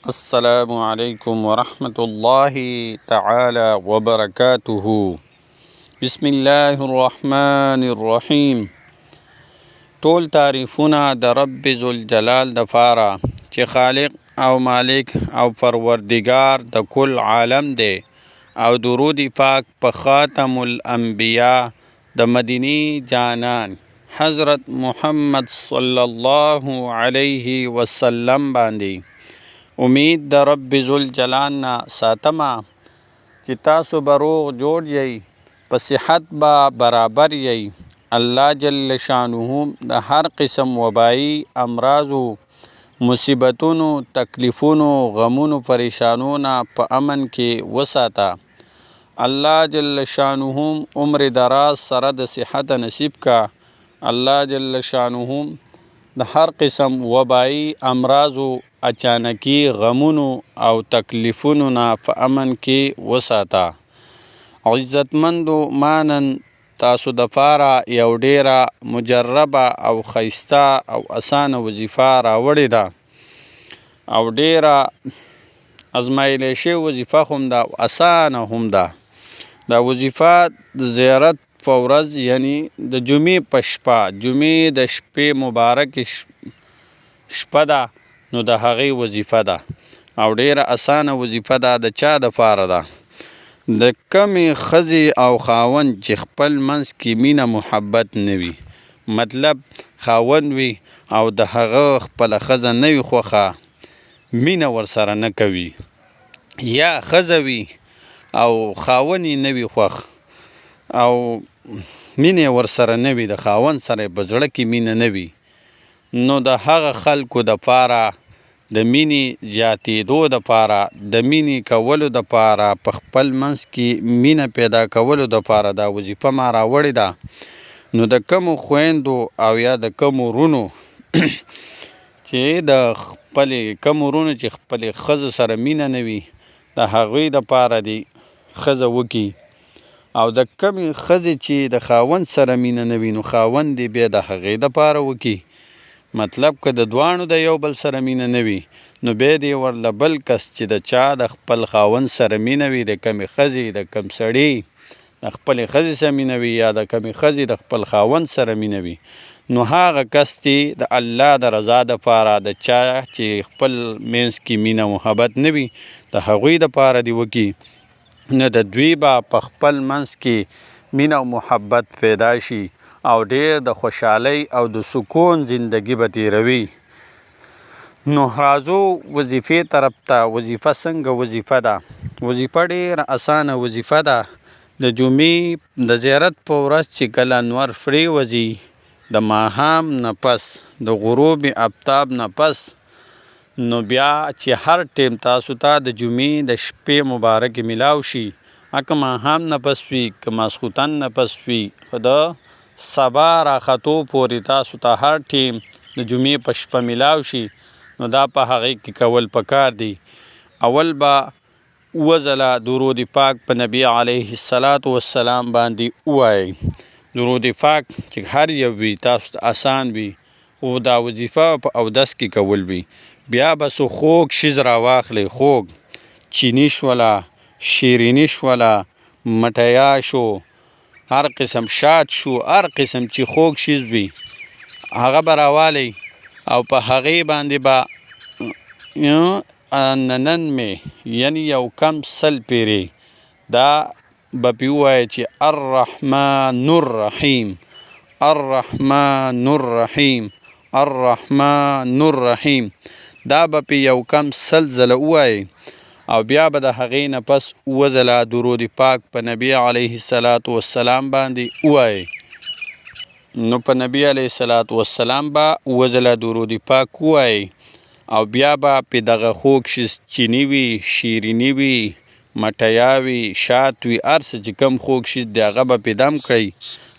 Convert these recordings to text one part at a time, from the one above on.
السلام علیکم ورحمۃ اللہ تعالی وبرکاتہ. بسم الله الرحمن الرحیم. ټول تعریفونه د رب ذوالجلال د پاره چې خالق او مالک او پروردگار د کل عالم دی، او درود پاک په خاتم الانبیاء د مدینی جانان حضرت محمد صلی الله علیه وسلم باندې. امید د رب ذوالجلال نه ساتمه چې تاسو به روغ جوړ یئ، په صحت به برابر یئ. الله جل شانه د هر قسم وبایي امراضو، مصیبتونو، تکلیفونو، غمونو، پریشانونو په امن کې وساته. الله جل شانه عمر دراز سره د صحت نصیب کا. الله جل شانه د هر قسم وبایي امراضو، اچانکی غمونو او تکلیفونو نه په امن کې وساته. عزتمندو مانن تاسو د پاره یو ډیره مجربه او خیسته او اسانه وظیفه راوړې ده، او ډیره ازمایلی شوې وظیفه هم ده او اسانه هم ده. دا وظیفه د زیارت په ورځ، یعنی د جمعې په شپه، جمعې د شپې مبارک شپه ده، نو د هغې وظیفه ده، او ډیره اسانه وظیفه ده. د چا د پاره ده؟ د کمې ښځې او خاوند چې خپل منځ کې مینه محبت نه وي، مطلب خاوند وي او د هغه خپله ښځه نه وي خوښه، مینه ورسره نه کوي، یا ښځه وي او خاوند یې نه وي خوښ او مینه ورسره نه وي، د خاوند سره په زړه کې مینه نه وي، نو د هغه خلکو د پاره د مینې زیاتېدو د پاره، د مینې کولو د پاره، په خپل منځ کې مینه پیدا کولو د پاره دا وظیفه ما راوړې ده. نو د کمو خویندو او یا د کمو ورونو چې د خپلې کمو ورونو چې خپلې ښځو سره مینه نه وي، د هغوی د پاره دې ښځه وکړي. او د کمې ښځې چې د خاوند سره مینه نه وي، نو خاوند دې بیا د هغې د پاره وکړي. مطلب که د دواړو د یو بل سره مینه نه وي، نو بیا دې ورله بل کس چې د چا د خپل خاوند سره مینه وي، د کمې ښځې، د کم سړي د خپلې ښځې سره مینه وي، یا د کمې ښځې د خپل خاوند سره مینه وي، نو هغه کس چې د الله د رضا دپاره، د چا چې خپل منځ کې مینه محبت نه وي، د هغوی دپاره دې وکړي. نو د دوی به په خپل منځ کې مینه او محبت پیدا شي، او ډیر د خوشحالۍ او د سکون زندگی به تیروي. نو راځو وظیفې طرف ته. وظیفه څنګه وظیفه ده؟ وظیفه ډیره اسانه وظیفه ده. د جمعې د زیارت په ورځ چې کله انور پرېوځي، د ماښام نه پس، د غروب آفتاب نه پس، نو بیا چې هر ټیم تاسو ته د جمعې د شپې مبارکې میلاو شي، که ماښام نه پس وي، که ماسخوتن نه پس وي، خو د سبا راختو پورې تاسو ته هر ټیم د جمعې په شپه میلاو شي، نو دا په هغې کې کول پکار دي. اول به اووه ځله درود پاک په نبي علیه السلام باندې ووایئ. درود پاک چې هر یو وي تاسو ته اسان وي، او دا وظیفه په اودس کې کول وي. بیا به څو خوږ شیز راواخلئ، خوږ چینی شوله، شیریني شوله، مټیا شو، هر قسم شات شو، هر قسم چې خوږ شیز وي هغه به راوالی، او په هغې باندې به ننن مې یعنی یو کم سل پیرې دا به پې ووایه چې الرحمن الرحیم، الرحمن الرحیم، الرحمن الرحیم، دا به پې یو کم سل ځله ووایئ. او بیا به د هغې نه پس اووه ځله درود پاک په نبي علیه السلام باندې ووایئ. نو په نبي علیه السلام به اووه ځله درود پاک ووایئ، او بیا به پې دغه خوږ شیز چیني وي، شیریني وي، مټیا وي، شات وي، هر څه چې کوم خوږ شیز دی هغه به پې دم کړئ.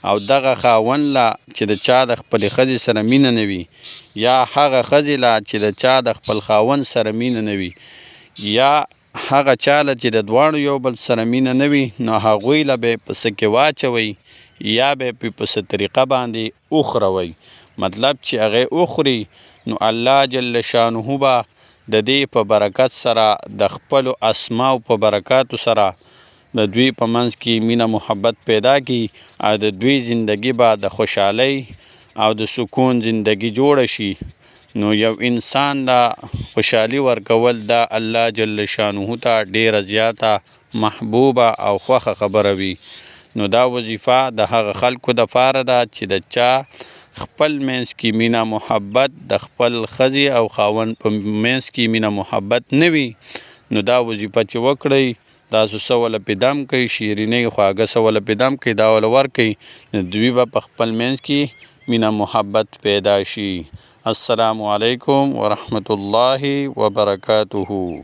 او دغه خاوند له چې د چا د خپلې ښځې سره مینه نه وي، یا هغه ښځې له چې د چا د خپل خاوند سره مینه نه وي، یا هغه چاله چې د دواړو یو بل سره مینه نه وي، نو هغوی له به یې په څه کې واچوئ، یا به یې په څه طریقه باندې وخوروئ. مطلب چې هغې وخوري، نو الله جل شانه به د دې په برکت سره د خپلو اسماو په برکاتو سره د دوی په منځ کې مینه محبت پیدا کی او د دوی زندگی به د خوشحالۍ او د سکون زندگی جوړه شي. نو یو انسان لا خوشحالي ورکول دا الله جل شانه ته ډیره زیاته محبوبه او خوښه خبره وي. نو دا وظیفه د هغه خلکو د پاره ده چې د چا خپل منځ کې مینه محبت د خپل ښځې او خاوند په منځ کې مینه محبت نه وي، نو دا وظیفه چې وکړئ تاسو څه وله پې دم کوئ، شیرینۍ خواږه څه وله پې دم کوئ، دا وله ورکوئ، نو دوی به په خپل منځ کې مینه محبت پیدا شي. السلام علیکم ورحمة الله وبرکاته.